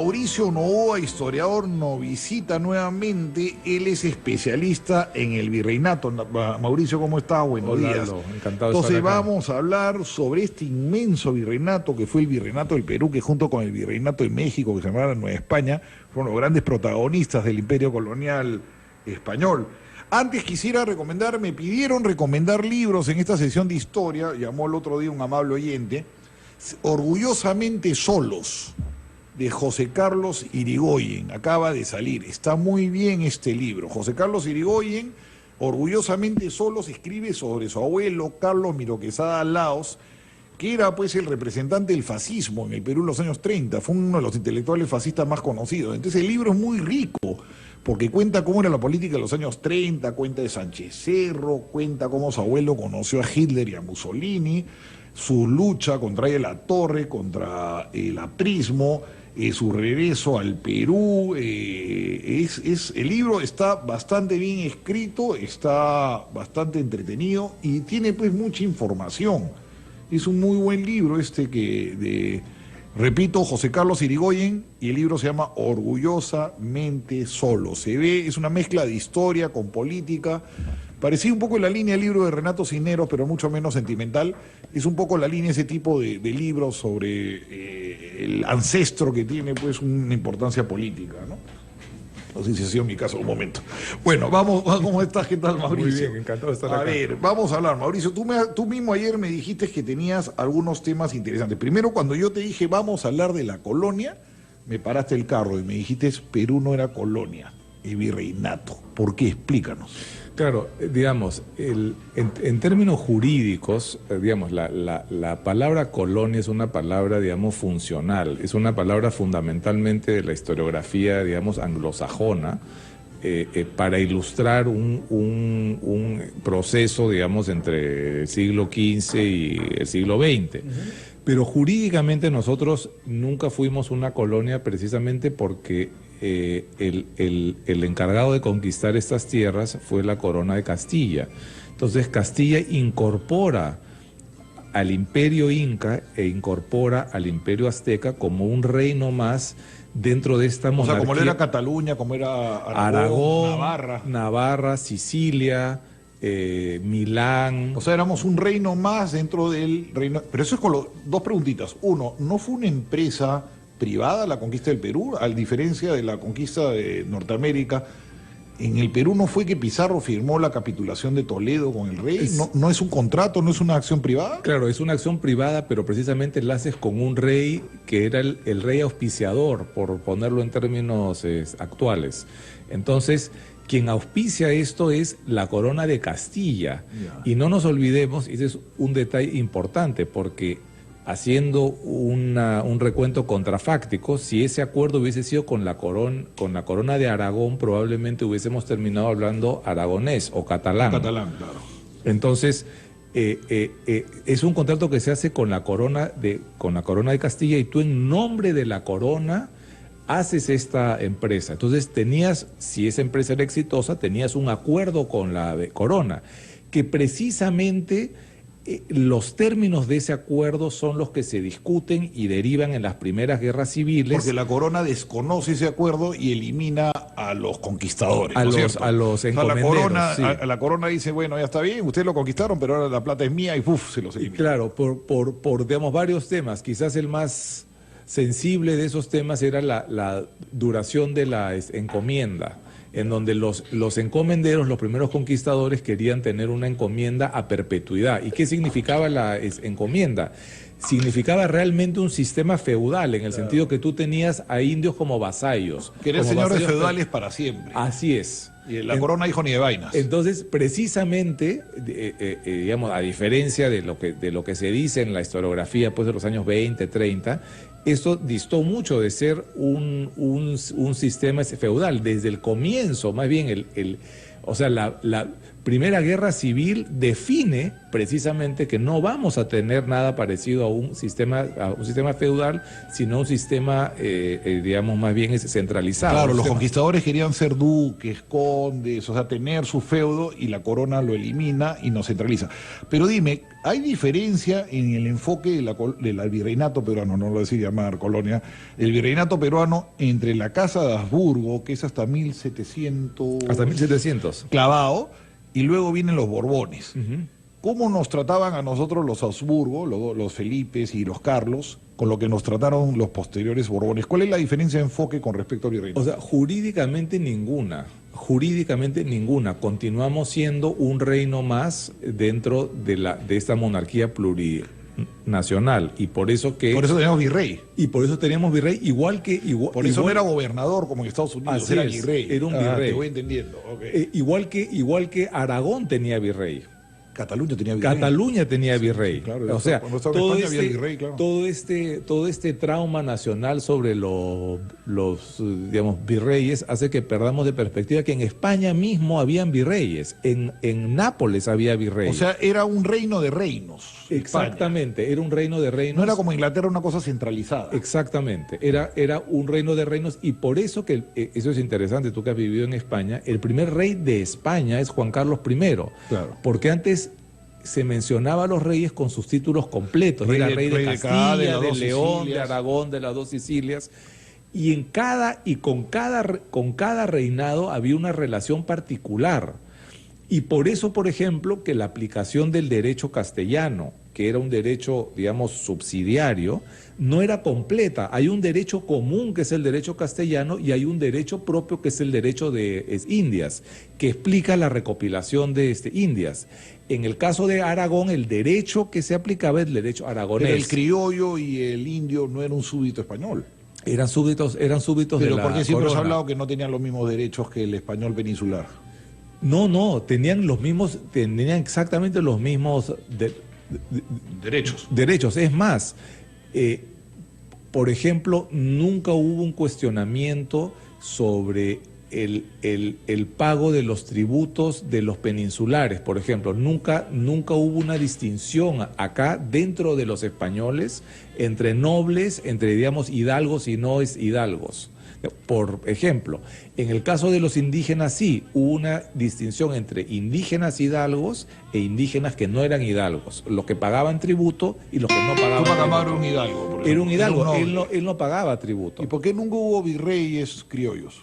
Mauricio Novoa, historiador, nos visita nuevamente. Él es especialista en el virreinato. Mauricio, ¿cómo está? Buenos días. Lalo, encantado de Entonces estar acá. vamos a hablar sobre este inmenso virreinato que fue el virreinato del Perú, que junto con el virreinato de México, que se llamaba Nueva España, fueron los grandes protagonistas del imperio colonial español. Antes quisiera recomendar, me pidieron recomendar libros en esta sesión de historia, llamó el otro día un amable oyente, Orgullosamente Solos, de José Carlos Irigoyen, acaba de salir, está muy bien este libro. José Carlos Irigoyen, Orgullosamente Solos, escribe sobre su abuelo Carlos Miró Quesada Laos, que era pues el representante del fascismo en el Perú en los años 30, fue uno de los intelectuales fascistas más conocidos. Entonces el libro es muy rico, porque cuenta cómo era la política en los años 30, cuenta de Sánchez Cerro, cuenta cómo su abuelo conoció a Hitler y a Mussolini, su lucha contra la Torre, contra el aprismo, su regreso al Perú. El libro está bastante bien escrito, está bastante entretenido y tiene pues mucha información. Es un muy buen libro repito, José Carlos Irigoyen, y el libro se llama Orgullosamente Solo. Se ve, es una mezcla de historia con política, parecía un poco en la línea del libro de Renato Cisneros, pero mucho menos sentimental. Es un poco la línea ese tipo de libros sobre el ancestro que tiene pues una importancia política, ¿no? No sé si ha sido mi caso un momento. Bueno, vamos, ¿cómo estás? ¿Qué tal, Mauricio? Muy bien, encantado de estar acá. A ver, vamos a hablar, Mauricio. Tú mismo ayer me dijiste que tenías algunos temas interesantes. Primero, cuando yo te dije vamos a hablar de la colonia, me paraste el carro y me dijiste Perú no era colonia, es virreinato. ¿Por qué? Explícanos. Claro, digamos, en términos jurídicos, digamos, la palabra colonia es una palabra, digamos, funcional, es una palabra fundamentalmente de la historiografía, digamos, anglosajona, para ilustrar un proceso, digamos, entre el siglo XV y el siglo XX. Pero jurídicamente nosotros nunca fuimos una colonia precisamente porque el encargado de conquistar estas tierras fue la corona de Castilla. Entonces Castilla incorpora al imperio inca e incorpora al imperio azteca como un reino más dentro de esta monarquía. O sea, como era Cataluña, como era Aragón, Navarra, Sicilia, Milán. O sea, éramos un reino más dentro del reino. Pero eso es con dos preguntitas. Uno, ¿no fue una empresa privada la conquista del Perú? A diferencia de la conquista de Norteamérica, en el Perú no fue que Pizarro firmó la capitulación de Toledo con el rey. ¿No es un contrato, no es una acción privada? Claro, es una acción privada, pero precisamente la haces con un rey que era el rey auspiciador, por ponerlo en términos actuales. Entonces, quien auspicia esto es la corona de Castilla. Y no nos olvidemos, y ese es un detalle importante, porque haciendo un recuento contrafáctico, si ese acuerdo hubiese sido con la corona de Aragón, probablemente hubiésemos terminado hablando aragonés o catalán. Catalán, claro. Entonces, es un contrato que se hace con la corona de Castilla, y tú en nombre de la corona haces esta empresa. Entonces si esa empresa era exitosa, tenías un acuerdo con la corona, que precisamente los términos de ese acuerdo son los que se discuten y derivan en las primeras guerras civiles. Porque la corona desconoce ese acuerdo y elimina a los conquistadores, a ¿no es los encomenderos. O sea, sí. la corona dice, bueno, ya está bien, ustedes lo conquistaron, pero ahora la plata es mía y ¡puf! Se los elimina. Y claro, por digamos, varios temas. Quizás el más sensible de esos temas era la duración de la encomienda, en donde los encomenderos, los primeros conquistadores, querían tener una encomienda a perpetuidad. ¿Y qué significaba la encomienda? Significaba realmente un sistema feudal, en el sentido que tú tenías a indios como vasallos. Que eran señores feudales para siempre. Así es. Y la corona dijo ni de vainas. Entonces, precisamente, digamos, a diferencia de lo que se dice en la historiografía pues, de los años 20, 30, esto distó mucho de ser un sistema feudal. Desde el comienzo, más bien, Primera Guerra Civil define precisamente que no vamos a tener nada parecido a un sistema feudal, sino un sistema, digamos, más bien centralizado. Claro, los conquistadores querían ser duques, condes, o sea, tener su feudo, y la corona lo elimina y nos centraliza. Pero dime, ¿hay diferencia en el enfoque del virreinato peruano, no lo decir llamar colonia, el virreinato peruano entre la Casa de Habsburgo, que es hasta 1700... Hasta 1700. Clavado, y luego vienen los Borbones? Uh-huh. ¿Cómo nos trataban a nosotros los Habsburgo, los Felipes y los Carlos, con lo que nos trataron los posteriores Borbones? ¿Cuál es la diferencia de enfoque con respecto al virreinato? O sea, jurídicamente ninguna. Jurídicamente ninguna. Continuamos siendo un reino más dentro de esta monarquía plurinacional. Y por eso teníamos virrey. Y por eso teníamos virrey, por eso no era gobernador como en Estados Unidos, era virrey. Era un virrey. Te voy entendiendo. Okay. Igual que Aragón tenía virrey. Cataluña tenía virrey. Cataluña tenía virrey. Sí, claro, o sea, todo España había virrey, claro. todo este trauma nacional sobre los digamos, virreyes hace que perdamos de perspectiva que en España mismo habían virreyes, en Nápoles había virreyes. O sea, era un reino de reinos. Exactamente, España. Era un reino de reinos. No era como Inglaterra, una cosa centralizada. Exactamente, era un reino de reinos, y por eso eso es interesante, tú que has vivido en España, el primer rey de España es Juan Carlos I. Claro. Porque antes se mencionaba a los reyes con sus títulos completos. Era rey de Castilla, de León, de Aragón, de las dos Sicilias. Y con cada reinado había una relación particular. Y por eso, por ejemplo, que la aplicación del derecho castellano, que era un derecho, digamos, subsidiario, no era completa. Hay un derecho común, que es el derecho castellano, y hay un derecho propio, que es el derecho de Indias, que explica la recopilación de Indias. En el caso de Aragón, el derecho que se aplicaba es el derecho aragonés. Pero el criollo y el indio no era un súbdito español. Eran súbditos de la corona. Pero porque siempre se ha hablado que no tenían los mismos derechos que el español peninsular. No, tenían exactamente los mismos derechos. Es más, por ejemplo, nunca hubo un cuestionamiento sobre el pago de los tributos de los peninsulares, por ejemplo. Nunca hubo una distinción acá dentro de los españoles entre nobles, entre, digamos, hidalgos y no hidalgos. Por ejemplo, en el caso de los indígenas sí, hubo una distinción entre indígenas hidalgos e indígenas que no eran hidalgos, los que pagaban tributo y los que no pagaban tributo. Era un hidalgo. Era un hidalgo, él no pagaba tributo. ¿Y por qué nunca hubo virreyes criollos?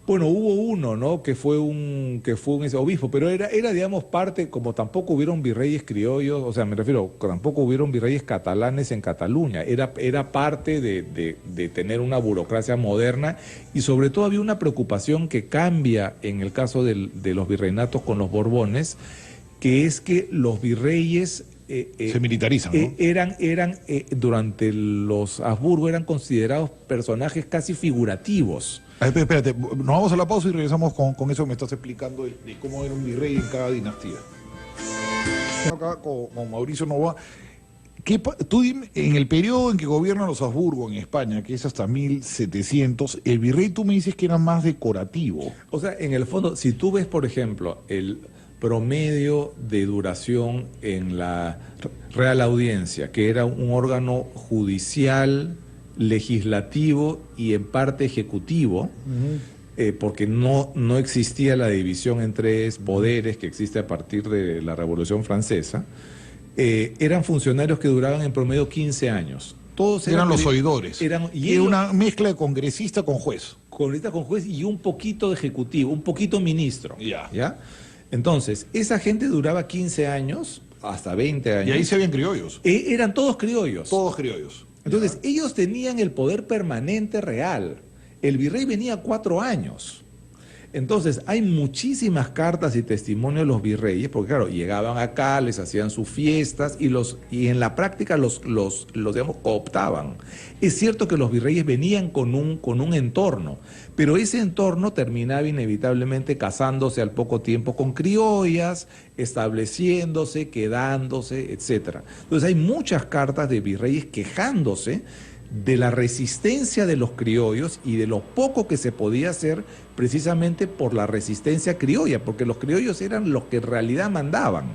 Bueno, hubo uno, ¿no? Que fue un obispo, pero era, digamos, parte, como tampoco hubieron virreyes criollos, o sea, me refiero, tampoco hubieron virreyes catalanes en Cataluña, era parte de tener una burocracia moderna, y sobre todo había una preocupación que cambia en el caso de los virreinatos con los Borbones, que es que los virreyes se militarizan, ¿no? Eran durante los Habsburgo eran considerados personajes casi figurativos. Espérate, nos vamos a la pausa y regresamos con eso que me estás explicando de cómo era un virrey en cada dinastía. Acá con Mauricio Novoa. Tú dime, en el periodo en que gobiernan los Habsburgo en España, que es hasta 1700, el virrey tú me dices que era más decorativo. O sea, en el fondo, si tú ves, por ejemplo, el promedio de duración en la Real Audiencia, que era un órgano judicial, legislativo y en parte ejecutivo, porque no existía la división en tres poderes que existe a partir de la Revolución Francesa, eran funcionarios que duraban en promedio 15 años. Todos eran los oidores. Era una mezcla de congresista con juez. Congresista con juez y un poquito de ejecutivo, un poquito ministro. ¿Ya? Entonces, esa gente duraba 15 años, hasta 20 años. Y ahí se habían criollos. Eran todos criollos. Todos criollos. Entonces, ellos tenían el poder permanente real. El virrey venía 4 años. Entonces, hay muchísimas cartas y testimonios de los virreyes, porque claro, llegaban acá, les hacían sus fiestas y en la práctica los digamos, cooptaban. Es cierto que los virreyes venían con un entorno, pero ese entorno terminaba inevitablemente casándose al poco tiempo con criollas, estableciéndose, quedándose, etc. Entonces hay muchas cartas de virreyes quejándose de la resistencia de los criollos y de lo poco que se podía hacer precisamente por la resistencia criolla, porque los criollos eran los que en realidad mandaban.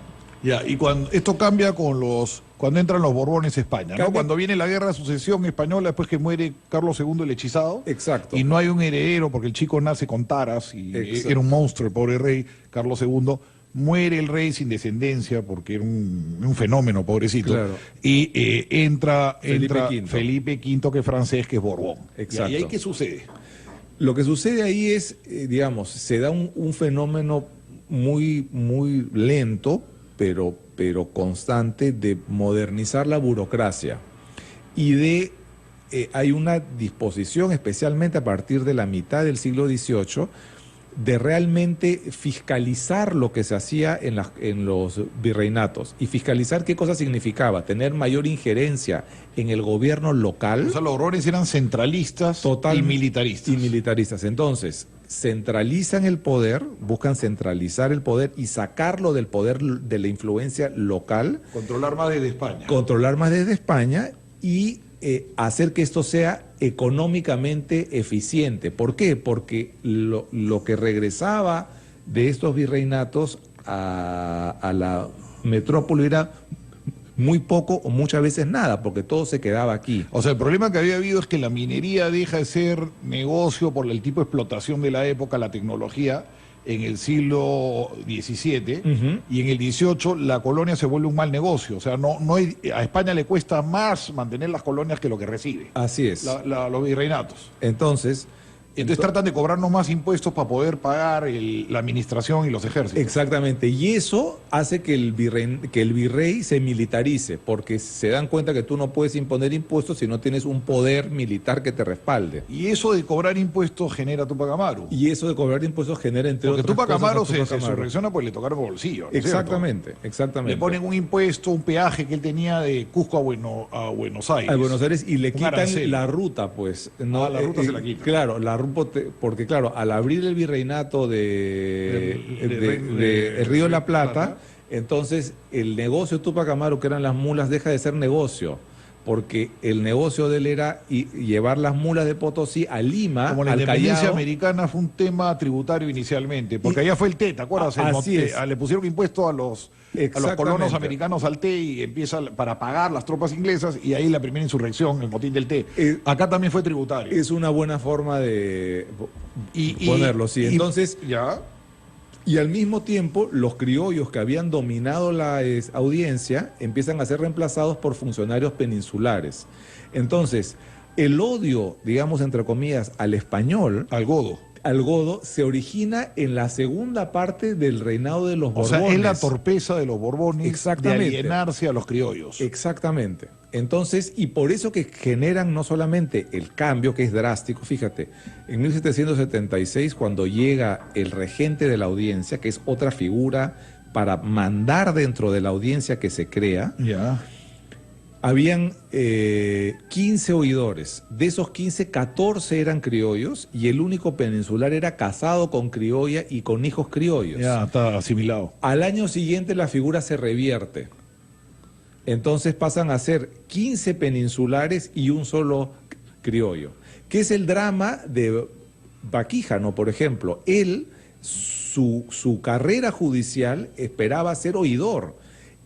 Ya, y cuando esto cambia cuando entran los Borbones a España, ¿no? Cambia. Cuando viene la guerra de sucesión española, después que muere Carlos II el hechizado. Exacto. Y no hay un heredero, porque el chico nace con taras y Exacto. era un monstruo, el pobre rey, Carlos II. Muere el rey sin descendencia, porque era un fenómeno, pobrecito. Claro. Y entra Felipe Felipe V, que es francés, que es Borbón. Exacto. ¿Y ahí qué sucede? Lo que sucede ahí es, digamos, se da un fenómeno muy, muy lento, pero constante, de modernizar la burocracia y hay una disposición, especialmente a partir de la mitad del siglo XVIII, de realmente fiscalizar lo que se hacía en los virreinatos. ¿Y fiscalizar qué cosa significaba? Tener mayor injerencia en el gobierno local. O sea, los Borbones eran centralistas y militaristas. Y militaristas. Entonces, centralizan el poder, buscan centralizar el poder y sacarlo del poder de la influencia local. Controlar más desde España. Controlar más desde España y hacer que esto sea económicamente eficiente. ¿Por qué? Porque lo que regresaba de estos virreinatos a la metrópoli era muy poco o muchas veces nada, porque todo se quedaba aquí. O sea, el problema que había habido es que la minería deja de ser negocio por el tipo de explotación de la época, la tecnología, en el siglo XVII, y en el XVIII la colonia se vuelve un mal negocio. O sea, a España le cuesta más mantener las colonias que lo que recibe. Así es. Los virreinatos. Entonces tratan de cobrarnos más impuestos para poder pagar la administración y los ejércitos. Exactamente, y eso hace que el virrey se militarice, porque se dan cuenta que tú no puedes imponer impuestos si no tienes un poder militar que te respalde. Y eso de cobrar impuestos genera Tupac Amaru. Y eso de cobrar impuestos genera, entre Porque otras Tupac cosas, Amaru a Tupac se Amaru. surrecciona porque le tocaron el bolsillo, ¿no es Exactamente, cierto? exactamente. Le ponen un impuesto, un peaje que él tenía de Cusco a Buenos Aires. A Buenos Aires y le Un quitan arancel. la ruta, pues. No, la ruta se la quitan. Claro, porque claro, al abrir el virreinato de Río de la Plata, entonces el negocio de Tupac Amaru, que eran las mulas, deja de ser negocio. Porque el negocio de él era llevar las mulas de Potosí a Lima, Como la al independencia Callao. americana fue un tema tributario inicialmente, porque allá fue el TET, ¿te acuerdas? Así es. Le pusieron impuesto a los colonos americanos al TET y empieza para pagar las tropas inglesas, y ahí la primera insurrección, el motín del TET. Acá también fue tributario. Es una buena forma de ponerlo, sí. Entonces, ya. y al mismo tiempo, los criollos que habían dominado la audiencia empiezan a ser reemplazados por funcionarios peninsulares. Entonces, el odio, digamos, entre comillas, al español, Al godo. al godo, se origina en la segunda parte del reinado de los O Borbones. sea, es la torpeza de los Borbones de Exactamente. alienarse a los criollos. Exactamente. Entonces, y por eso que generan no solamente el cambio, que es drástico, fíjate, en 1776, cuando llega el regente de la audiencia, que es otra figura para mandar dentro de la audiencia que se crea, Ya. habían 15 oidores. De esos 15, 14 eran criollos y el único peninsular era casado con criolla y con hijos criollos. Ya, está asimilado. Al año siguiente la figura se revierte. Entonces pasan a ser 15 peninsulares y un solo criollo. Que es el drama de Baquíjano, por ejemplo. Él, su carrera judicial esperaba ser oidor.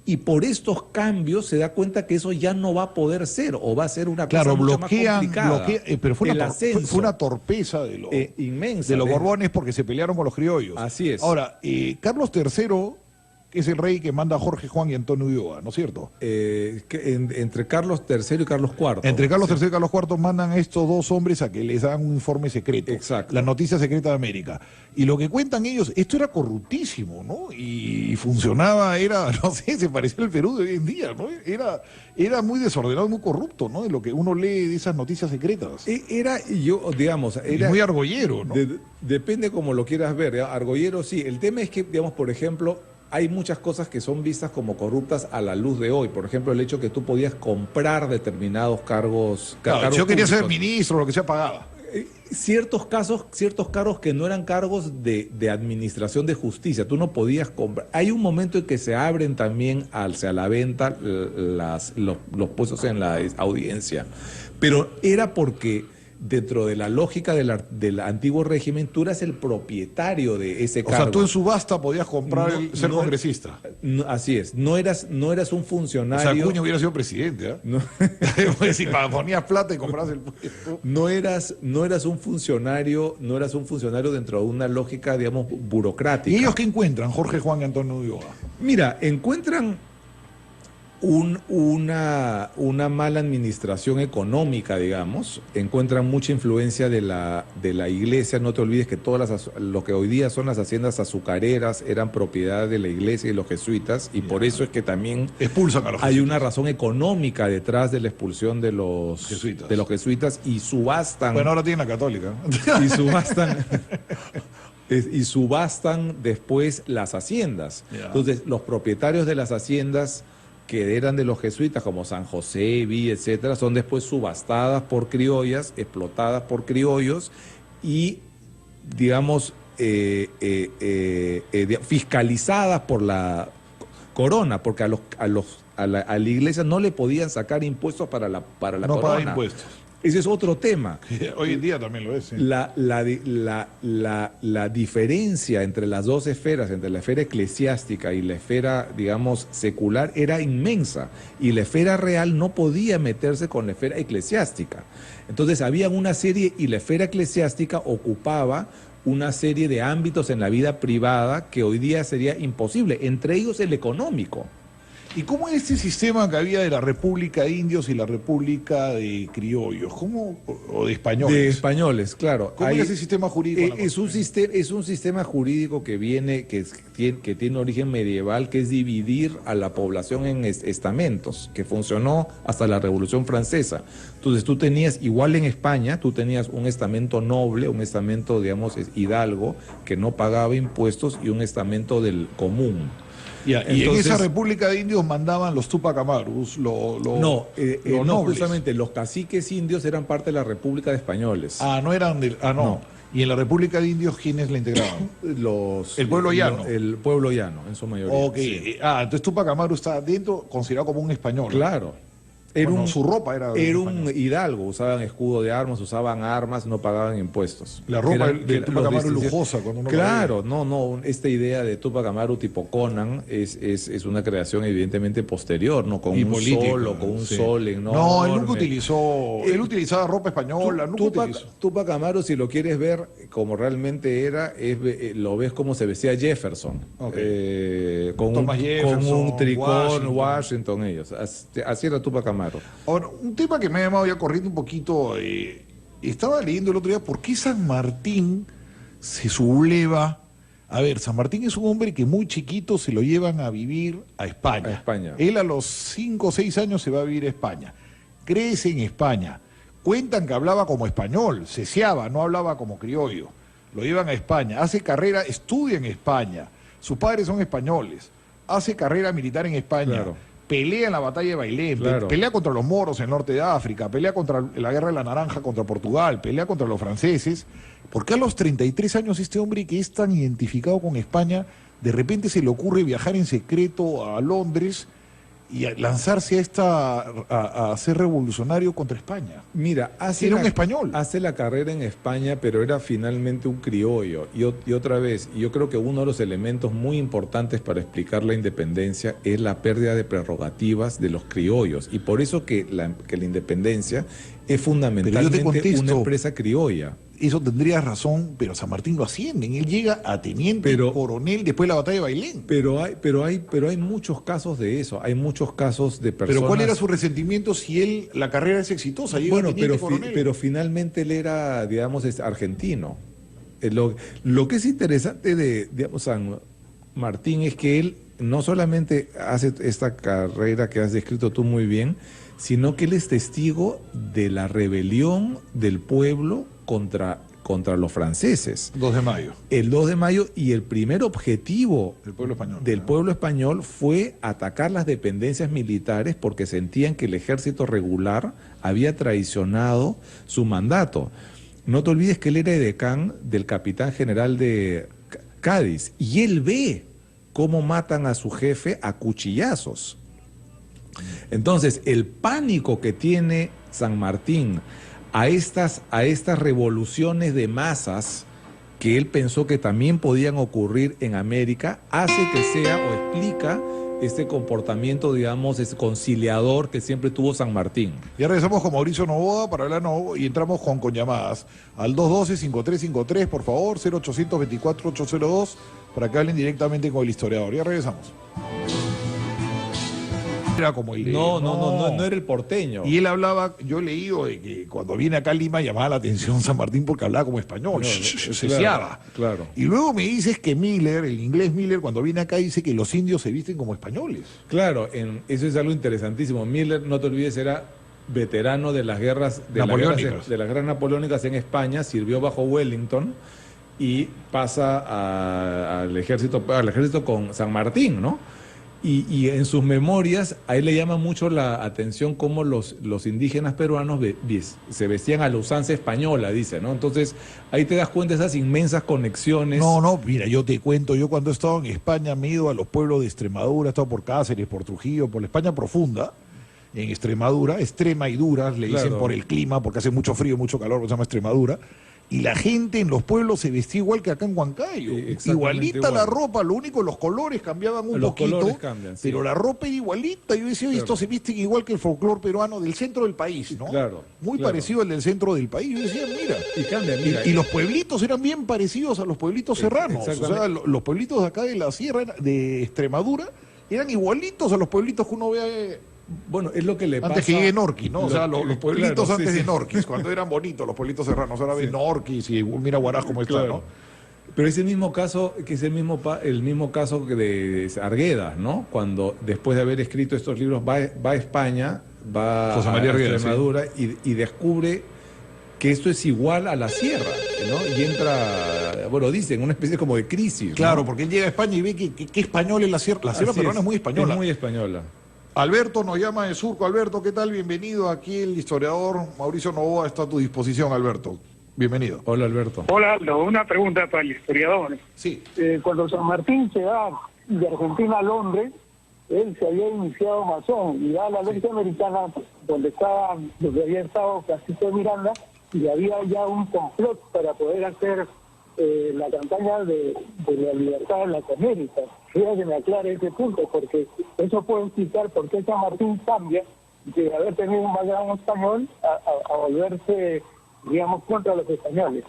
Y por estos cambios se da cuenta que eso ya no va a poder ser, o va a ser una cosa mucho más complicada. Pero fue El fue ascenso. una torpeza Inmensa. de los Borbones porque se pelearon con los criollos. Así es. Ahora, Carlos III es el rey que manda a Jorge Juan y Antonio Ulloa, ¿no es cierto? Entre Carlos III y Carlos IV. Entre Carlos Sí. III y Carlos IV mandan a estos dos hombres a que les dan un informe secreto. Exacto. La noticia secreta de América. Y lo que cuentan ellos, esto era corruptísimo, ¿no? Y funcionaba, no sé, se parecía al Perú de hoy en día, ¿no? Era muy desordenado, muy corrupto, ¿no? De lo que uno lee de esas noticias secretas. Era muy argollero, ¿no? Depende como lo quieras ver. Argollero, sí. El tema es que, digamos, por ejemplo, hay muchas cosas que son vistas como corruptas a la luz de hoy. Por ejemplo, el hecho que tú podías comprar determinados cargos. Claro, cargos yo quería ser públicos. ministro, lo que sea, pagaba. ciertos cargos que no eran cargos de administración de justicia. Tú no podías comprar. Hay un momento en que se abren también a la venta los puestos en la audiencia, pero era porque dentro de la lógica del antiguo régimen, tú eras el propietario de ese cargo. O sea, tú en subasta podías comprar ser no, congresista. No, así es, no eras un funcionario. O sea, Acuña hubiera sido presidente, ¿eh? No. Si ponías plata y comprabas el puesto. No eras un funcionario dentro de una lógica, digamos, burocrática. ¿Y ellos qué encuentran, Jorge, Juan y Antonio Ulloa? Mira, encuentran una mala administración económica, digamos, encuentran mucha influencia de la iglesia. No te olvides que lo que hoy día son las haciendas azucareras eran propiedad de la iglesia y los jesuitas, y por eso es que también expulsan a los jesuitas. Hay una razón económica detrás de la expulsión de los jesuitas y subastan. Bueno, ahora tienen la católica. Y subastan después las haciendas. Entonces, los propietarios de las haciendas que eran de los jesuitas, como San José, Vi, etcétera, son después subastadas por criollas, explotadas por criollos y, digamos, fiscalizadas por la corona, porque a la iglesia no le podían sacar impuestos para la corona. No paga impuestos. Ese es otro tema. Hoy en día también lo es. Sí. La diferencia entre las dos esferas, entre la esfera eclesiástica y la esfera, digamos, secular, era inmensa. Y la esfera real no podía meterse con la esfera eclesiástica. Entonces había una serie, y la esfera eclesiástica ocupaba una serie de ámbitos en la vida privada que hoy día sería imposible, entre ellos el económico. ¿Y cómo es este sistema que había de la República de Indios y la República de Criollos? ¿O de españoles? De españoles, claro. ¿Cómo es ese sistema jurídico? Es un sistema jurídico que tiene origen medieval, que es dividir a la población en estamentos, que funcionó hasta la Revolución Francesa. Entonces tú tenías, igual en España, tú tenías un estamento noble, un estamento, digamos, hidalgo, que no pagaba impuestos, y un estamento del común. Y en esa República de Indios mandaban los Tupac Amarus, no, justamente los caciques indios eran parte de la República de Españoles. No. ¿Y en la República de Indios quiénes la integraban? El pueblo llano. El pueblo llano, en su mayoría. Ok. Sí. Entonces Tupac Amaru está dentro, considerado como un español. Claro. Su ropa era un hidalgo, usaban escudo de armas, usaban armas, no pagaban impuestos. La ropa de Tupac Amaru es lujosa. Claro, esta idea de Tupac Amaru tipo Conan es una creación evidentemente posterior, ¿no? Con un sol enorme. No, él nunca él utilizaba ropa española, Tupac Amaru, si lo quieres ver como realmente era, lo ves como se vestía Jefferson. Okay. Con un tricón, Washington ellos. Así era Tupac Amaru. Ahora, un tema que me ha llamado ya corriendo un poquito, estaba leyendo el otro día, ¿por qué San Martín se subleva? A ver, San Martín es un hombre que muy chiquito se lo llevan a vivir a España. Él a los 5 o 6 años se va a vivir a España. Crece en España. Cuentan que hablaba como español, ceceaba, no hablaba como criollo. Lo llevan a España, hace carrera, estudia en España. Sus padres son españoles. Hace carrera militar en España. Claro. Pelea en la batalla de Bailén, pelea contra los moros en el norte de África, pelea contra la guerra de la Naranja contra Portugal, pelea contra los franceses. ¿Por qué a los 33 años este hombre que es tan identificado con España, de repente se le ocurre viajar en secreto a Londres y lanzarse a ser revolucionario contra España? Mira, era un español. Hace la carrera en España, pero era finalmente un criollo. Y otra vez, yo creo que uno de los elementos muy importantes para explicar la independencia es la pérdida de prerrogativas de los criollos. Y por eso que la independencia es fundamentalmente una empresa criolla. Eso tendrías razón, pero San Martín lo ascienden. Él llega a teniente, coronel, después de la batalla de Bailén. Pero hay muchos casos de eso. Hay muchos casos de personas. Pero ¿cuál era su resentimiento si la carrera es exitosa? Bueno, pero finalmente él era, digamos, argentino. Lo que es interesante de, digamos, San Martín es que él no solamente hace esta carrera que has descrito tú muy bien, sino que él es testigo de la rebelión del pueblo contra los franceses. 2 de mayo. El 2 de mayo, y el primer objetivo del pueblo español fue atacar las dependencias militares porque sentían que el ejército regular había traicionado su mandato. No te olvides que él era edecán del capitán general de Cádiz, y él ve cómo matan a su jefe a cuchillazos. Entonces, el pánico que tiene San Martín a estas revoluciones de masas que él pensó que también podían ocurrir en América, hace que sea o explica este comportamiento, digamos, ese conciliador que siempre tuvo San Martín. Ya regresamos con Mauricio Novoa para hablar y entramos con llamadas al 212-5353, por favor, 0824-802, para que hablen directamente con el historiador. Ya regresamos. Era como el No era el porteño. Y él hablaba, yo he leído de que cuando viene acá a Lima llamaba la atención San Martín porque hablaba como español, claro, claro. Y luego me dices que Miller, el inglés Miller, cuando viene acá dice que los indios se visten como españoles. Claro, eso es algo interesantísimo. Miller, no te olvides, era veterano de las guerras napoleónicas. De las guerras napoleónicas en España, sirvió bajo Wellington y pasa al ejército con San Martín, ¿no? Y en sus memorias, a él le llama mucho la atención cómo los indígenas peruanos se vestían a la usanza española, dice, ¿no? Entonces, ahí te das cuenta de esas inmensas conexiones. No, mira, yo te cuento, yo cuando he estado en España me he ido a los pueblos de Extremadura, he estado por Cáceres, por Trujillo, por la España profunda, en Extremadura, extrema y dura, le dicen por el clima, porque hace mucho frío, mucho calor, se llama Extremadura. Y la gente en los pueblos se vestía igual que acá en Huancayo. Igualita la ropa, lo único, los colores cambiaban un poquito, pero la ropa era igualita. Yo decía, estos se visten igual que el folclore peruano del centro del país, ¿no? Muy parecido al del centro del país. Yo decía, mira. Y los pueblitos eran bien parecidos a los pueblitos serranos. O sea, los pueblitos de acá de la sierra, de Extremadura, eran igualitos a los pueblitos que uno ve. Bueno, es lo que le pasa... Antes que llegue Norquis, ¿no? O sea, los pueblitos antes de Norquis, cuando eran bonitos los pueblitos serranos, ahora ven Norquis y mira Huaraz cómo está, ¿no? Pero es el mismo caso, que es el mismo caso que de Arguedas, ¿no? Cuando después de haber escrito estos libros va a España, va José María a Arguedas, Extremadura y descubre que esto es igual a la sierra, ¿no? Y entra, bueno, dicen, una especie como de crisis. Claro, ¿no? porque él llega a España y ve que español es la sierra. La sierra peruana es muy española. Es muy española. Alberto nos llama de Surco. Alberto, ¿qué tal? Bienvenido. Aquí el historiador Mauricio Novoa está a tu disposición, Alberto. Bienvenido. Hola, Alberto. Hola, Aldo. Una pregunta para el historiador. Sí. Cuando San Martín se va de Argentina a Londres, él se había iniciado masón y va a la ley americana donde había estado Francisco de Miranda y había ya un complot para poder hacer la campaña de la libertad en las Américas. Quiero que me aclare ese punto, porque eso puede explicar por qué San Martín cambia de haber tenido un background español a volverse, digamos, contra los españoles.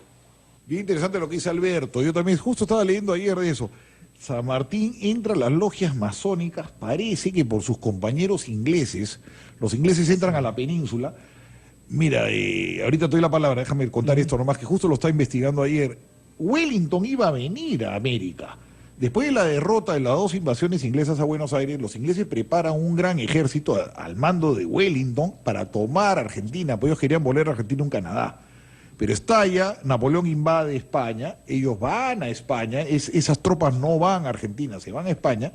Bien interesante lo que dice Alberto. Yo también justo estaba leyendo ayer de eso. San Martín entra a las logias masónicas, parece que por sus compañeros ingleses. Los ingleses entran a la península. Mira, ahorita te doy la palabra, déjame contar esto nomás, que justo lo estaba investigando ayer. Wellington iba a venir a América. Después de la derrota de las dos invasiones inglesas a Buenos Aires, los ingleses preparan un gran ejército al mando de Wellington para tomar Argentina, pues ellos querían volver a Argentina un Canadá. Pero estalla, Napoleón invade España, ellos van a España, esas tropas no van a Argentina, se van a España,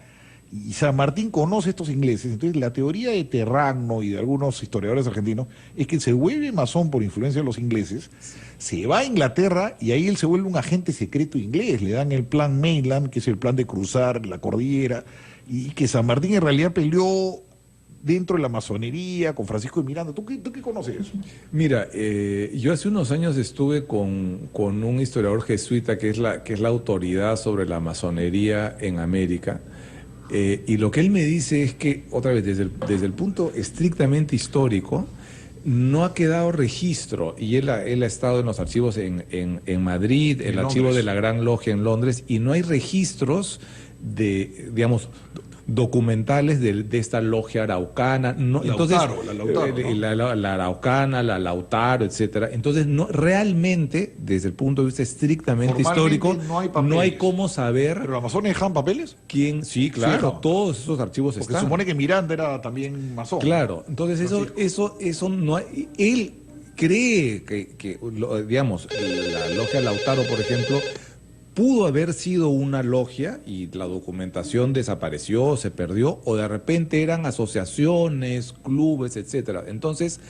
y San Martín conoce a estos ingleses. Entonces la teoría de Terragno y de algunos historiadores argentinos es que se vuelve masón por influencia de los ingleses, se va a Inglaterra y ahí él se vuelve un agente secreto inglés, le dan el plan Mainland, que es el plan de cruzar la cordillera, y que San Martín en realidad peleó dentro de la masonería con Francisco de Miranda. ¿Tú qué conoces eso? Mira, yo hace unos años estuve con un historiador jesuita que es la autoridad sobre la masonería en América. Y lo que él me dice es que, otra vez, desde el punto estrictamente histórico, no ha quedado registro, y él ha estado en los archivos en Madrid, el archivo de la Gran Logia en Londres, y no hay registros de, digamos, documentales de esta logia araucana, no, Lautaro, entonces la araucana, la Lautaro, etcétera. Entonces, no, realmente, desde el punto de vista estrictamente histórico, no hay cómo saber. ¿Pero los masones dejan papeles? ¿Quién? Sí, claro, todos esos archivos porque están. Se supone que Miranda era también masón. Claro, entonces eso no hay, él cree que digamos, la logia Lautaro, por ejemplo, pudo haber sido una logia y la documentación desapareció, se perdió, o de repente eran asociaciones, clubes, etcétera. Entonces,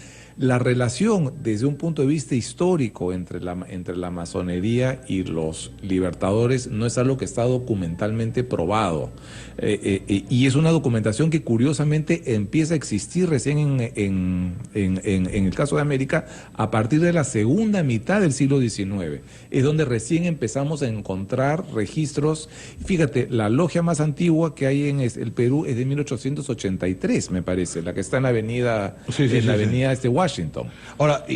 La relación desde un punto de vista histórico entre la masonería y los libertadores no es algo que está documentalmente probado. Y es una documentación que curiosamente empieza a existir recién en el caso de América a partir de la segunda mitad del siglo XIX. Es donde recién empezamos a encontrar registros. Fíjate, la logia más antigua que hay en el Perú es de 1883, me parece, la que está en la avenida, Washington. Ahora,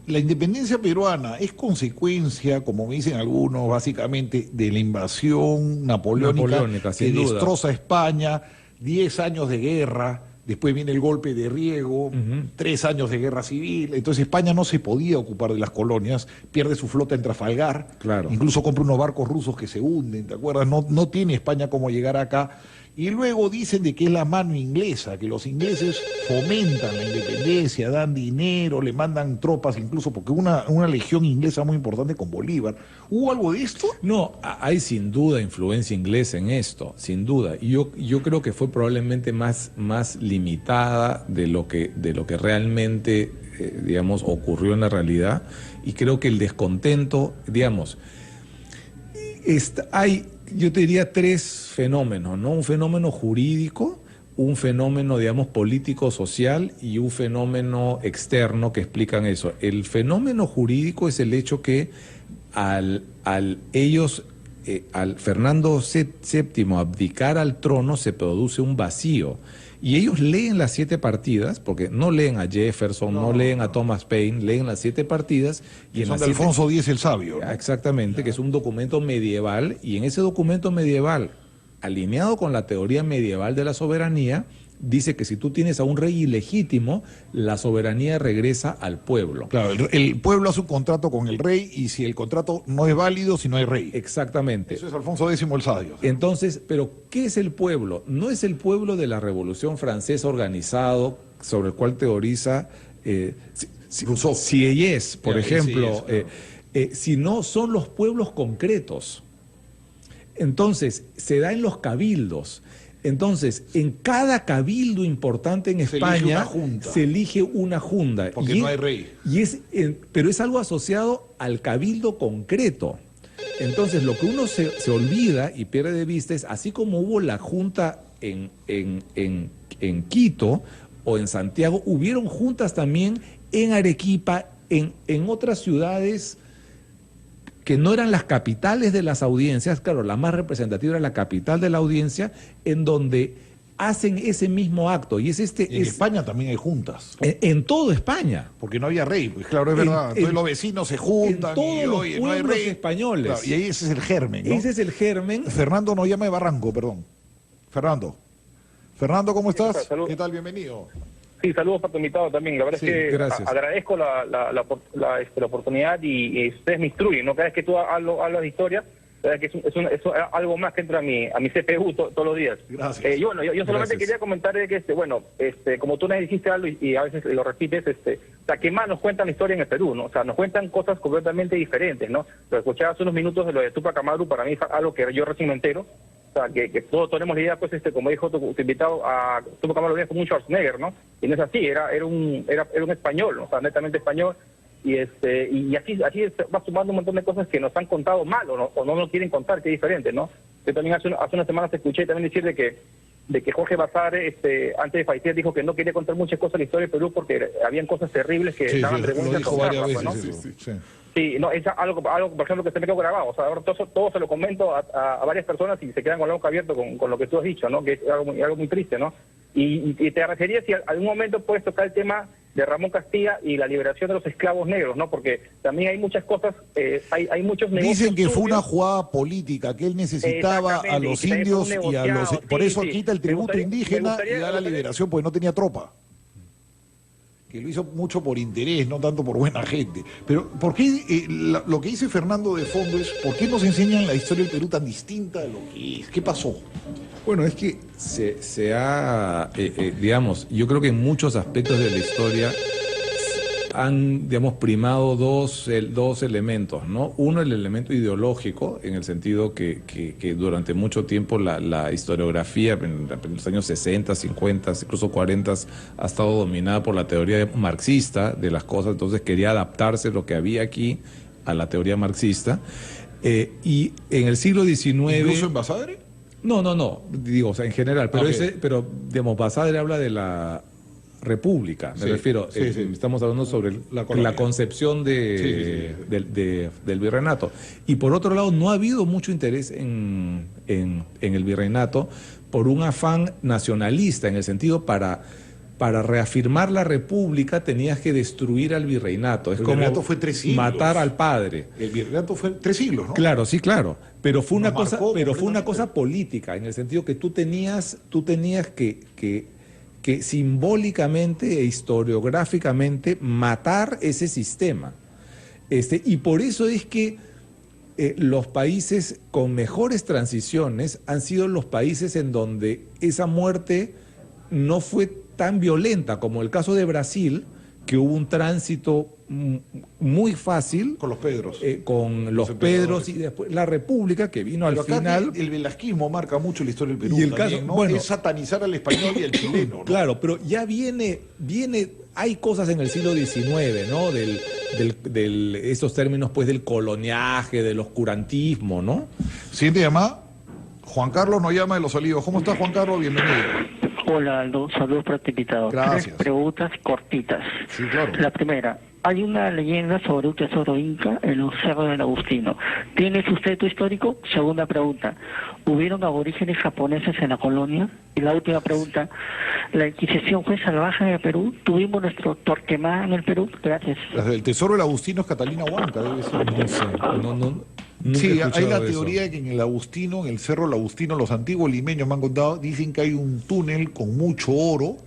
la independencia peruana es consecuencia, como me dicen algunos, básicamente de la invasión napoleónica que sin duda destroza España, 10 años de guerra, después viene el golpe de Riego, 3 años de guerra civil, entonces España no se podía ocupar de las colonias, pierde su flota en Trafalgar, claro. Incluso compra unos barcos rusos que se hunden, ¿te acuerdas? No tiene España cómo llegar acá. Y luego dicen de que es la mano inglesa, que los ingleses fomentan la independencia, dan dinero, le mandan tropas, incluso porque una legión inglesa muy importante con Bolívar. ¿Hubo algo de esto? No, hay sin duda influencia inglesa en esto, sin duda. Y yo creo que fue probablemente más limitada de lo que realmente, digamos, ocurrió en la realidad. Y creo que el descontento, digamos, hay... Yo te diría 3 fenómenos, ¿no? Un fenómeno jurídico, un fenómeno, digamos, político-social y un fenómeno externo que explican eso. El fenómeno jurídico es el hecho que al Fernando VII abdicar al trono se produce un vacío. Y ellos leen las 7 partidas, porque no leen a Jefferson, no leen a Thomas Paine, leen las 7 partidas. Y son de Alfonso X el Sabio, ¿no? Exactamente, que es un documento medieval, y en ese documento medieval, alineado con la teoría medieval de la soberanía, dice que si tú tienes a un rey ilegítimo, la soberanía regresa al pueblo. Claro, el pueblo hace un contrato con el rey y si el contrato no es válido, si no hay rey. Exactamente. Eso es Alfonso X el Sabio. Entonces, ¿pero qué es el pueblo? No es el pueblo de la Revolución Francesa organizado, sobre el cual teoriza Sieyès, por ejemplo, sino son los pueblos concretos. Entonces, se da en los cabildos. Entonces, en cada cabildo importante en España se elige una junta. Porque no hay rey. Pero es algo asociado al cabildo concreto. Entonces, lo que uno se olvida y pierde de vista es, así como hubo la junta en Quito o en Santiago, hubieron juntas también en Arequipa, en otras ciudades que no eran las capitales de las audiencias. Claro, la más representativa era la capital de la audiencia, en donde hacen ese mismo acto. Y en España también hay juntas. En toda España. Porque no había rey, pues claro, es verdad. Entonces los vecinos se juntan. En todos los pueblos no hay rey españoles. Claro, y ahí ese es el germen, ¿no? Ese es el germen. Fernando nos llama de Barranco, perdón. Fernando, ¿cómo estás? Salud. ¿Qué tal? Bienvenido. Sí, saludos para tu invitado también. La verdad es que agradezco la oportunidad y ustedes me instruyen, ¿no? Cada vez que tú hablas de historia, la verdad que es algo más que entra a mi CPU todos los días. Gracias. Yo solamente quería comentar que, como tú nos dijiste algo y a veces lo repites, o sea, ¿qué más nos cuentan la historia en el Perú, no? O sea, nos cuentan cosas completamente diferentes, ¿no? Lo escuchaba hace unos minutos de lo de Túpac Amaru, para mí es algo que yo recién me entero. O sea, que todos tenemos la idea, pues, como dijo tu invitado, a Túpac Amaru como un Schwarzenegger, ¿no? Y no es así, era un español, ¿no? O sea, netamente español. Y así va sumando un montón de cosas que nos han contado mal o no nos quieren contar, que es diferente, ¿no? Yo también hace unas semanas escuché también decir de que Jorge Basadre, antes de fallecer, dijo que no quería contar muchas cosas de la historia de Perú porque habían cosas terribles que estaban lo dijo varias veces, ¿no? Sí, no, es algo, por ejemplo, que se me quedó grabado. O sea, ahora todo se lo comento a varias personas y se quedan con la boca abierta con lo que tú has dicho, ¿no? Que es algo muy triste, ¿no? Y te agradecería si algún momento puedes tocar el tema de Ramón Castilla y la liberación de los esclavos negros, ¿no? Porque también hay muchas cosas, hay muchos negocios. Dicen que fue una jugada política, que él necesitaba a los indios y a los... Por eso quita el tributo indígena y da la liberación, porque no tenía tropa. Que lo hizo mucho por interés, no tanto por buena gente. Pero ¿por qué lo que dice Fernando de fondo es por qué nos enseñan la historia del Perú tan distinta de lo que es? ¿Qué pasó? Bueno, es que se ha, digamos, yo creo que en muchos aspectos de la historia han, digamos, primado dos elementos, ¿no? Uno, el elemento ideológico, en el sentido que durante mucho tiempo la historiografía, en los años 60, 50, incluso 40, ha estado dominada por la teoría marxista de las cosas, entonces quería adaptarse lo que había aquí a la teoría marxista. Y en el siglo XIX... ¿Incluso en Basadre? No, digo, o sea, en general, pero, Okay. pero digamos, Basadre habla de la república, me refiero, estamos hablando sobre la concepción del virreinato. Y por otro lado, no ha habido mucho interés en el virreinato por un afán nacionalista, en el sentido para reafirmar la república tenías que destruir al virreinato. Es El como virreinato fue 3 siglos. matar al padre. El virreinato fue 3 siglos, ¿no? Claro, sí, claro. Pero fue una Nos cosa, marcó pero fue una completamente. cosa política, en el sentido que tú tenías que simbólicamente e historiográficamente matar ese sistema. Y por eso es que los países con mejores transiciones han sido los países en donde esa muerte no fue tan violenta, como el caso de Brasil, que hubo un tránsito muy fácil Con los Pedros. con los emperadores. Pedros y después la República, que vino Pero al acá final. el velasquismo marca mucho la historia del Perú. Y el también, caso- ¿no? bueno. Es satanizar al español y al chileno, ¿no? Claro, pero ya viene, hay cosas en el siglo XIX, ¿no? Esos términos, pues, del coloniaje, del oscurantismo, ¿no? Siguiente llamada. Juan Carlos nos llama de Los Olivos. ¿Cómo estás, Juan Carlos? Bienvenido. Hola Aldo, saludos para tu invitado. Gracias. 3 preguntas cortitas. Sí, claro. La primera, hay una leyenda sobre un tesoro inca en los cerros del Agustino. ¿Tiene sustento histórico? Segunda pregunta, ¿hubieron aborígenes japoneses en la colonia? Y la última pregunta, ¿la Inquisición fue salvaje en el Perú? ¿Tuvimos nuestro Torquemada en el Perú? Gracias. Las del Tesoro del Agustino es Catalina Huanca, debe ser. No sé, nunca Sí, he hay escuchado la de eso. teoría de que en el Agustino, en el Cerro del Agustino, los antiguos limeños me han contado, dicen que hay un túnel con mucho oro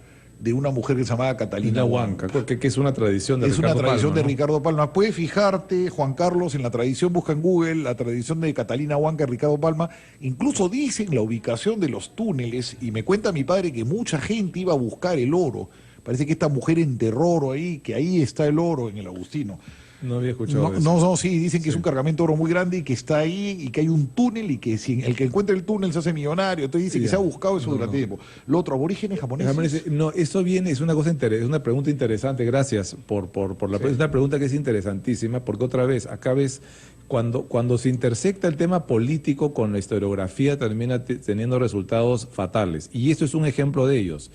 de una mujer que se llamaba Catalina La Huanca. Huanca, que es una tradición de Es una Ricardo tradición Palma, de ¿no? Ricardo Palma. Puedes fijarte, Juan Carlos, en la tradición, busca en Google la tradición de Catalina Huanca y Ricardo Palma. Incluso dicen la ubicación de los túneles, y me cuenta mi padre que mucha gente iba a buscar el oro. Parece que esta mujer enterró oro ahí, que ahí está el oro en el Agustino. No había escuchado No, eso. no, sí, dicen que es un cargamento de oro muy grande y que está ahí y que hay un túnel y que si el que encuentra el túnel se hace millonario. Entonces dice que Ya. se ha buscado eso No, durante no. tiempo. Lo otro, aborígenes japoneses. No, eso viene, es una cosa es una pregunta interesante, gracias por la es una pregunta que es interesantísima, porque otra vez, acá ves, cuando se intersecta el tema político con la historiografía, termina teniendo resultados fatales. Y esto es un ejemplo de ellos.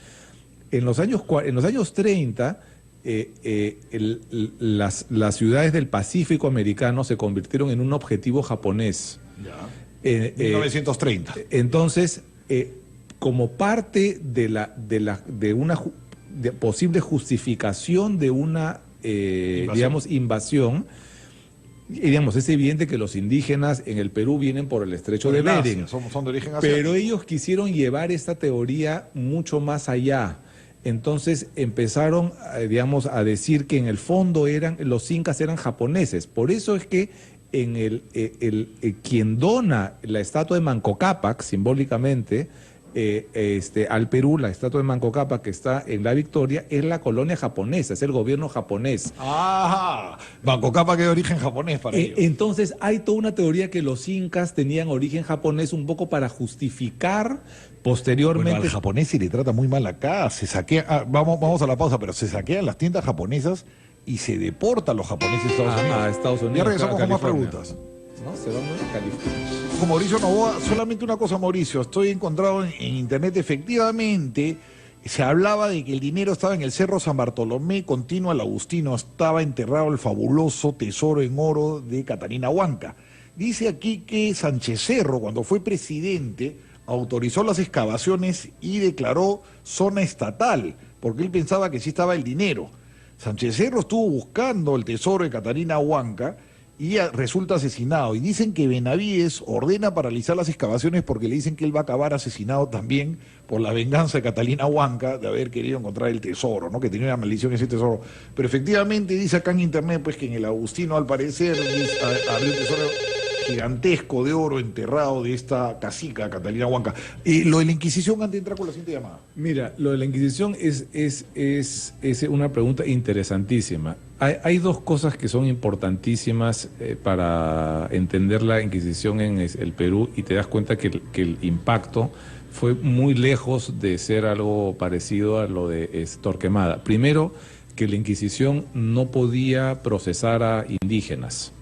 En los años 30, las ciudades del Pacífico americano se convirtieron en un objetivo japonés. Ya. 1930. Entonces, como parte de una posible justificación de una, invasión, digamos, es evidente que los indígenas en el Perú vienen por el estrecho de Bering, Son de origen asiático. pero ellos quisieron llevar esta teoría mucho más allá. Entonces empezaron, digamos, a decir que en el fondo los incas eran japoneses. Por eso es que quien dona la estatua de Manco Cápac, simbólicamente, al Perú, la estatua de Manco Cápac que está en La Victoria, es la colonia japonesa, es el gobierno japonés. Ajá. Manco Cápac es de origen japonés para ellos. Entonces hay toda una teoría que los incas tenían origen japonés un poco para justificar posteriormente. Bueno, al japonés se le trata muy mal acá. Se saquea, vamos a la pausa, pero se saquean las tiendas japonesas y se deporta a los japoneses a Estados Unidos. A Estados Unidos. Ya regresamos con más California. preguntas. ¿No? Se van a California. Con Mauricio Novoa, solamente una cosa, Mauricio, estoy encontrado en internet, efectivamente, se hablaba de que el dinero estaba en el Cerro San Bartolomé, continuo al Agustino, estaba enterrado el fabuloso tesoro en oro de Catalina Huanca. Dice aquí que Sánchez Cerro, cuando fue presidente, autorizó las excavaciones y declaró zona estatal, porque él pensaba que sí estaba el dinero. Sánchez Cerro estuvo buscando el tesoro de Catalina Huanca y resulta asesinado. Y dicen que Benavides ordena paralizar las excavaciones porque le dicen que él va a acabar asesinado también por la venganza de Catalina Huanca de haber querido encontrar el tesoro, ¿no? Que tenía una maldición ese tesoro. Pero efectivamente dice acá en internet pues que en el Agustino al parecer había un tesoro. gigantesco de oro enterrado de esta cacica, Catalina Huanca. Lo de la Inquisición, antes de entrar con la siguiente llamada. Mira, lo de la Inquisición es una pregunta interesantísima. Hay dos cosas que son importantísimas para entender la Inquisición en el Perú, y te das cuenta que el impacto fue muy lejos de ser algo parecido a lo de Torquemada. Primero, que la Inquisición no podía procesar a indígenas.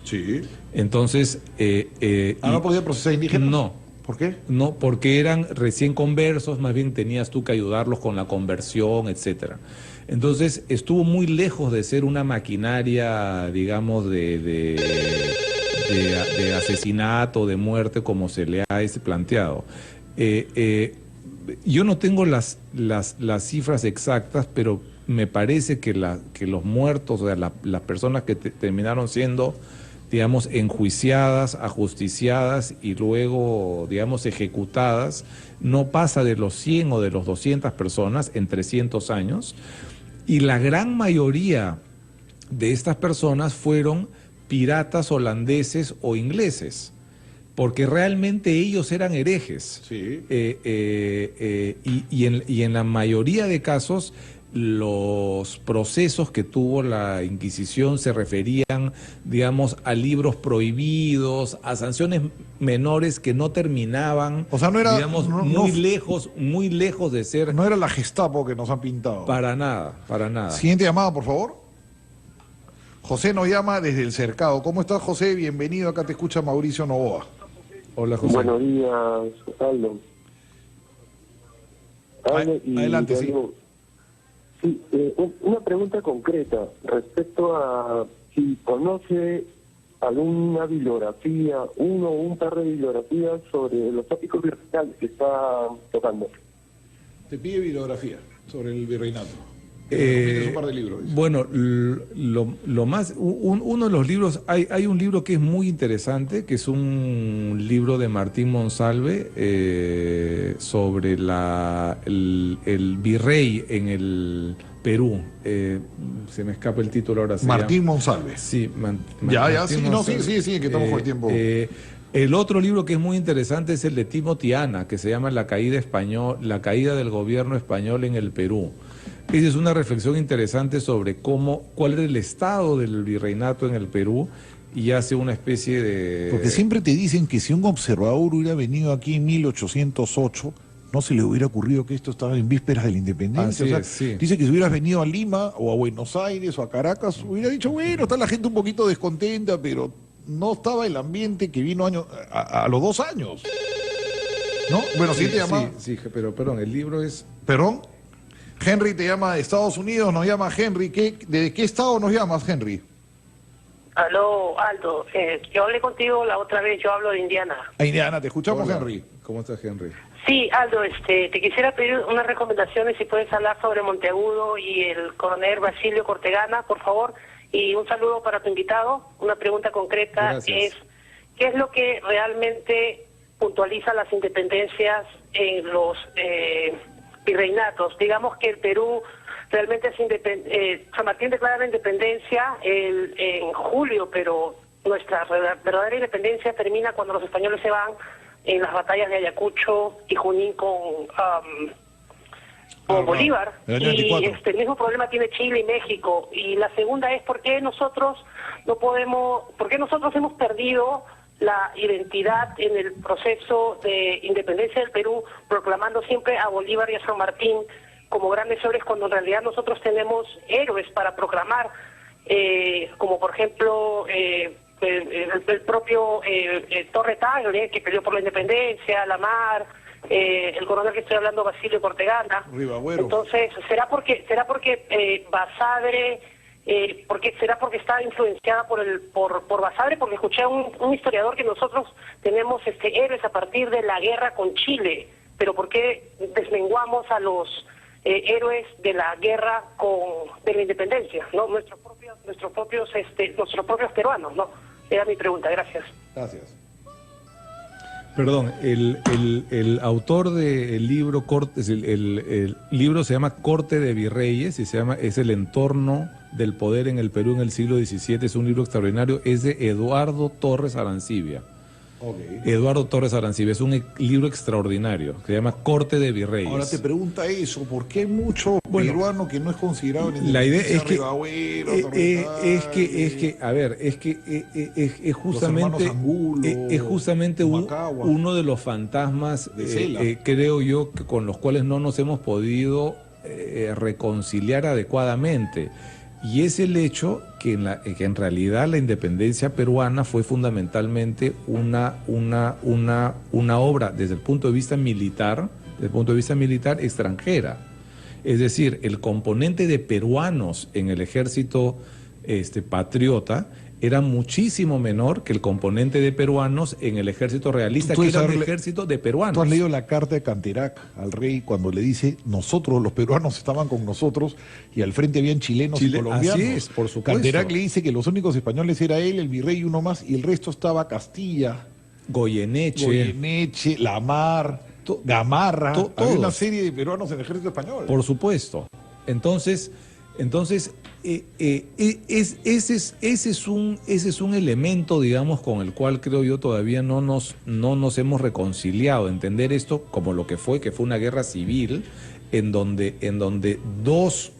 Sí. Entonces... ¿No podía procesar indígenas? No. ¿Por qué? No, porque eran recién conversos, más bien tenías tú que ayudarlos con la conversión, etcétera. Entonces estuvo muy lejos de ser una maquinaria, digamos, de asesinato, de muerte, como se le ha planteado. Yo no tengo las cifras exactas, pero me parece que los muertos, o sea, las personas que terminaron siendo, digamos, enjuiciadas, ajusticiadas y luego, digamos, ejecutadas, no pasa de los 100 o de los 200 personas en 300 años. Y la gran mayoría de estas personas fueron piratas holandeses o ingleses, porque realmente ellos eran herejes. Sí. Y en la mayoría de casos, los procesos que tuvo la Inquisición se referían, digamos, a libros prohibidos, a sanciones menores que no terminaban, o sea, no era, digamos, muy lejos de ser... No era la Gestapo que nos han pintado. Para nada, para nada. Siguiente llamada, por favor. José nos llama desde El Cercado. ¿Cómo estás, José? Bienvenido, acá te escucha Mauricio Novoa. Hola, José. Buenos días, Aldo. Adelante, sí. Sí, una pregunta concreta respecto a si conoce alguna bibliografía, uno o un par de bibliografías sobre los tópicos virreinales que está tocando. Te pide bibliografía sobre el virreinato. Un par de libros. Bueno, lo más, uno de los libros, hay un libro que es muy interesante, que es un libro de Martín Monsalve sobre el virrey en el Perú. Se me escapa el título ahora. Martín Monsalve. Sí, sí, que estamos con el tiempo. El otro libro que es muy interesante es el de Timothy Ana, que se llama La caída del gobierno español en el Perú. Esa es una reflexión interesante sobre cuál era el estado del virreinato en el Perú, y hace una especie de... Porque siempre te dicen que si un observador hubiera venido aquí en 1808, no se le hubiera ocurrido que esto estaba en vísperas de la independencia. Así es, sí. Dice que si hubieras venido a Lima o a Buenos Aires o a Caracas, hubiera dicho, bueno, está la gente un poquito descontenta, pero no estaba el ambiente que vino a los 2 años. ¿No? Bueno, sí te llama... Sí, pero perdón, el libro es... ¿Perdón? Henry te llama de Estados Unidos, nos llama Henry. ¿De qué estado nos llamas, Henry? Aló, Aldo. Yo hablé contigo la otra vez, yo hablo de Indiana. Indiana, te escuchamos. Hola. Henry. ¿Cómo estás, Henry? Sí, Aldo, te quisiera pedir unas recomendaciones, si puedes hablar sobre Monteagudo y el coronel Basilio Cortegana, por favor. Y un saludo para tu invitado. Una pregunta concreta. Gracias. Es, ¿qué es lo que realmente puntualiza las independencias en los... virreinatos? Digamos que el Perú realmente es San Martín declara la independencia en julio, pero nuestra verdadera independencia termina cuando los españoles se van en las batallas de Ayacucho y Junín con Bolívar. Y el mismo problema tiene Chile y México. Y la segunda es por qué nosotros hemos perdido la identidad en el proceso de independencia del Perú, proclamando siempre a Bolívar y a San Martín como grandes héroes, cuando en realidad nosotros tenemos héroes para proclamar, como por ejemplo el propio Torre Tagle, que peleó por la independencia, la Mar, el coronel que estoy hablando, Basilio Cortegana. Ribagüero. Entonces, ¿será porque Basadre... ¿será porque está influenciada por Basadre? Porque escuché a un historiador que nosotros tenemos héroes a partir de la guerra con Chile, pero ¿por qué desmenguamos a los héroes de la guerra de la independencia, no nuestros propios peruanos? No, era mi pregunta. Gracias. Perdón, el autor del libro el libro se llama Corte de Virreyes y es el entorno del poder en el Perú en el siglo XVII, es un libro extraordinario, es de Eduardo Torres Arancibia. Okay. Eduardo Torres Arancibia, es un libro extraordinario, que se llama Corte de Virreyes. Ahora te pregunta eso, ¿por qué hay mucho peruano que no es considerado en la idea es que es justamente uno de los fantasmas, creo yo, con los cuales no nos hemos podido reconciliar adecuadamente. Y es el hecho que en realidad la independencia peruana fue fundamentalmente una obra desde el punto de vista militar, extranjera. Es decir, el componente de peruanos en el ejército patriota era muchísimo menor que el componente de peruanos en el ejército realista, que era un ejército de peruanos. ¿Tú has leído la carta de Canterac al rey cuando le dice, nosotros, los peruanos, estaban con nosotros y al frente habían chilenos y colombianos? Así es, por supuesto. Canterac le dice que los únicos españoles era él, el virrey y uno más, y el resto estaba Castilla, Goyeneche, Lamar, Gamarra. Había una serie de peruanos en el ejército español. Por supuesto. Entonces ese es un elemento, digamos, con el cual creo yo todavía no nos hemos reconciliado. Entender esto como lo que fue una guerra civil en donde dos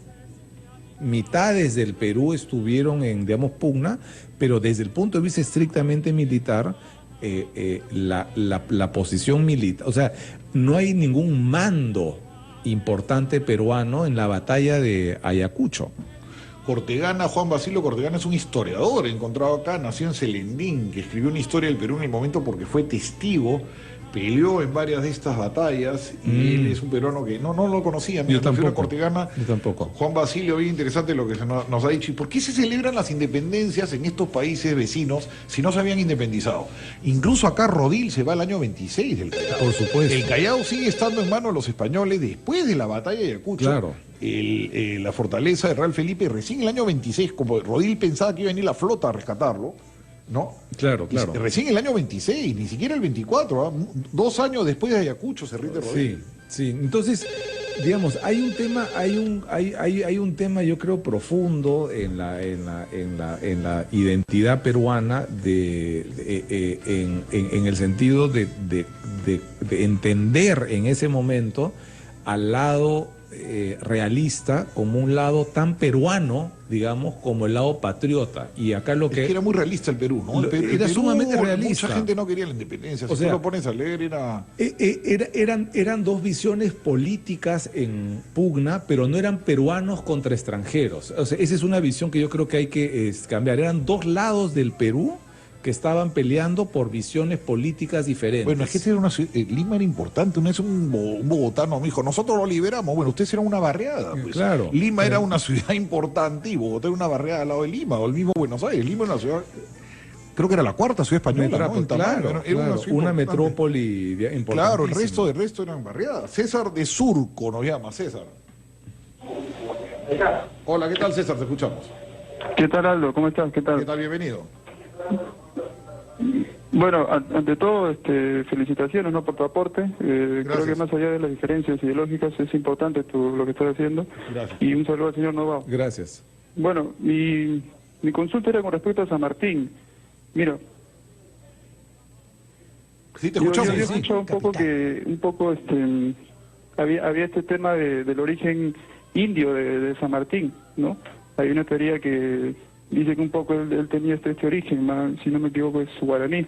mitades del Perú estuvieron en, digamos, pugna, pero desde el punto de vista estrictamente militar, la posición militar, o sea, no hay ningún mando importante peruano en la batalla de Ayacucho. Cortegana, Juan Basilio Cortegana, es un historiador encontrado acá, nació en Celendín, que escribió una historia del Perú en el momento porque fue testigo, peleó en varias de estas batallas y él es un peruano que no lo conocía. Yo tampoco. Cortegana, Yo tampoco. Juan Basilio, bien interesante lo que nos ha dicho. ¿Y por qué se celebran las independencias en estos países vecinos si no se habían independizado? Incluso acá Rodil se va al año 26 del Callao. Por supuesto. El Callao sigue estando en manos de los españoles después de la batalla de Ayacucho. Claro. La fortaleza de Real Felipe, recién en el año 26, como Rodil pensaba que iba a venir la flota a rescatarlo, ¿no? Claro. Recién en el año 26, ni siquiera el 24, ¿eh? 2 años después de Ayacucho se rinde Rodil. Sí. Entonces, digamos, hay un tema, yo creo, profundo en la identidad peruana en el sentido de entender en ese momento al lado realista como un lado tan peruano, digamos, como el lado patriota. Y acá lo que... Es que era muy realista el Perú, ¿no? Era sumamente realista. Mucha gente no quería la independencia. Si tú lo pones a leer, eran dos visiones políticas en pugna, pero no eran peruanos contra extranjeros. O sea, esa es una visión que yo creo que hay que cambiar. Eran dos lados del Perú que estaban peleando por visiones políticas diferentes. Bueno, es que esta era una ciudad, Lima era importante, un bogotano me dijo, nosotros lo liberamos, bueno, ustedes eran una barriada, pues. Claro. Lima era una ciudad importante y Bogotá era una barriada al lado de Lima, o el mismo Buenos Aires. Lima era una ciudad, creo que era la cuarta ciudad española, ¿no? Claro, una metrópoli importante. Claro, el resto eran barriadas. César de Surco nos llama, César. Hola, ¿qué tal, César? Te escuchamos. ¿Qué tal, Aldo? ¿Cómo estás? ¿Qué tal? ¿Qué tal? Bienvenido. Bueno, ante todo, felicitaciones, ¿no?, por tu aporte. Creo que más allá de las diferencias ideológicas es importante lo que estás haciendo. Gracias. Y un saludo al señor Novao. Gracias. Bueno, mi consulta era con respecto a San Martín. Mira, sí, te escuchamos. Yo escucho un poco había este tema del origen indio de San Martín, ¿no? Hay una teoría que dice que un poco él tenía este origen, si no me equivoco es guaraní.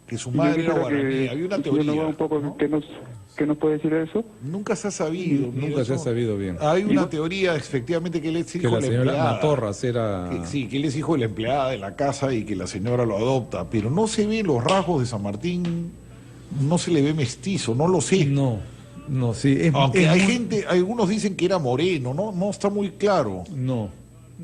Que su madre era guaraní. Había una teoría. Un poco, ¿no? ¿Qué nos puede decir de eso? Nunca se ha sabido. Nunca se ha sabido bien. Hay una teoría, efectivamente, que él es hijo de la empleada. Que la señora Matorras era... que él es hijo de la empleada de la casa y que la señora lo adopta. Pero no se ven los rasgos de San Martín, no se le ve mestizo, no lo sé. No, sí. Aunque algunos dicen que era moreno, no está muy claro.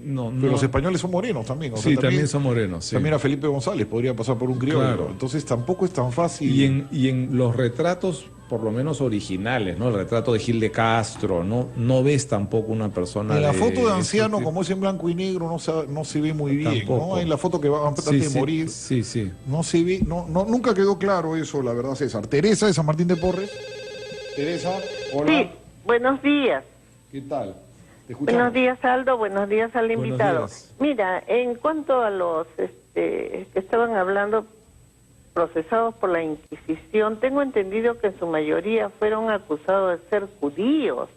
Pero los españoles son morenos también. Sí, también son morenos. Sí. También a Felipe González podría pasar por un criollo. Claro. Entonces tampoco es tan fácil. Y en los retratos, por lo menos originales, ¿no? El retrato de Gil de Castro, no ves tampoco una persona. En la foto de anciano, como es en blanco y negro, no se ve muy bien, tampoco. ¿No? En la foto que va antes de morir. Sí. No se ve, nunca quedó claro eso, la verdad, César. Teresa de San Martín de Porres. Teresa, hola. Sí, buenos días. ¿Qué tal? Escuchamos. Buenos días, Aldo. Buenos días al Buenos invitado. días. Mira, en cuanto a los que estaban hablando procesados por la Inquisición, tengo entendido que en su mayoría fueron acusados de ser judíos.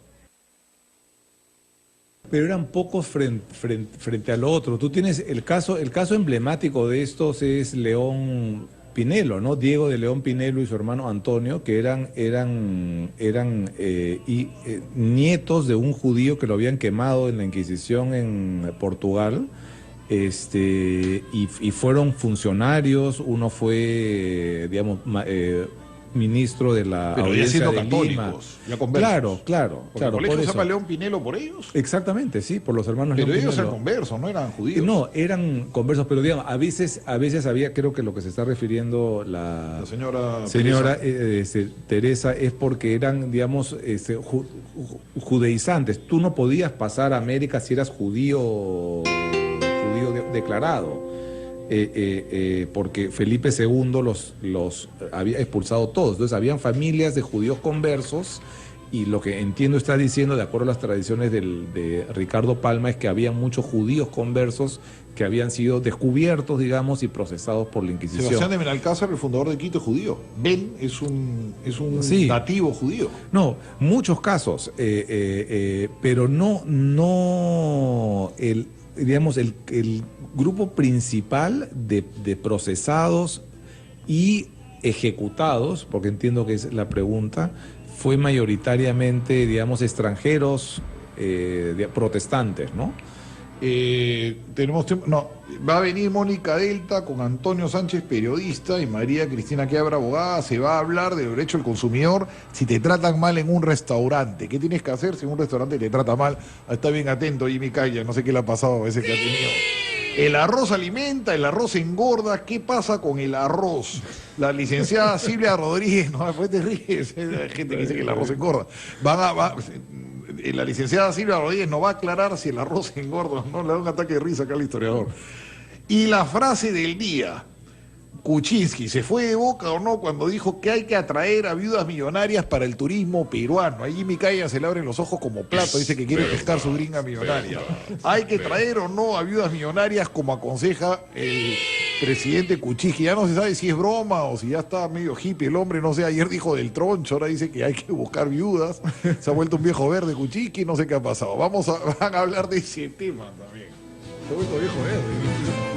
Pero eran pocos frente al otro. Tú tienes el caso emblemático de estos es León Pinelo, ¿no? Diego de León Pinelo y su hermano Antonio, que eran nietos de un judío que lo habían quemado en la Inquisición en Portugal. Y fueron funcionarios. Uno fue, digamos, ministro de la Pero ya audiencia siendo de católicos, Lima. ya conversos. Claro. ¿Porque el Por colegio se eso. llama León Pinelo por ellos? Exactamente, sí, por los hermanos Pero León ellos eran Pinelo. conversos, no eran judíos. No, eran conversos, pero digamos, a veces había, creo que lo que se está refiriendo la señora Teresa es porque eran, digamos, judeizantes. Tú no podías pasar a América si eras judío declarado. Porque Felipe II los había expulsado todos. Entonces habían familias de judíos conversos, y lo que entiendo está diciendo, de acuerdo a las tradiciones de Ricardo Palma, es que había muchos judíos conversos que habían sido descubiertos, digamos, y procesados por la Inquisición. Sebastián de Benalcázar, el fundador de Quito, es judío. Ben es un Sí. nativo judío. No, muchos casos, pero no el grupo principal de procesados y ejecutados, porque entiendo que es la pregunta, fue mayoritariamente, digamos, extranjeros protestantes, ¿no? Tenemos tiempo. No, va a venir Mónica Delta con Antonio Sánchez, periodista, y María Cristina Quiabra, abogada. Se va a hablar del derecho del consumidor si te tratan mal en un restaurante. ¿Qué tienes que hacer si en un restaurante te trata mal? Está bien atento, Jimmy Calla, no sé qué le ha pasado a ese que ha tenido. El arroz alimenta, el arroz engorda. ¿Qué pasa con el arroz? La licenciada Silvia Rodríguez, no, después te ríes, hay gente que dice que el arroz engorda. La licenciada Silvia Rodríguez nos va a aclarar si el arroz engorda o no. Le da un ataque de risa acá al historiador. Y la frase del día: Kuczynski, ¿se fue de boca o no cuando dijo que hay que atraer a viudas millonarias para el turismo peruano? Ahí Jimmy Calla se le abren los ojos como plato, dice que quiere pescar su gringa millonaria. ¿Hay que traer o no a viudas millonarias como aconseja el presidente Kuczynski? Ya no se sabe si es broma o si ya está medio hippie el hombre, no sé, ayer dijo del troncho, ahora dice que hay que buscar viudas, se ha vuelto un viejo verde Kuczynski, no sé qué ha pasado. Van a hablar de ese tema también. Se ha vuelto viejo verde.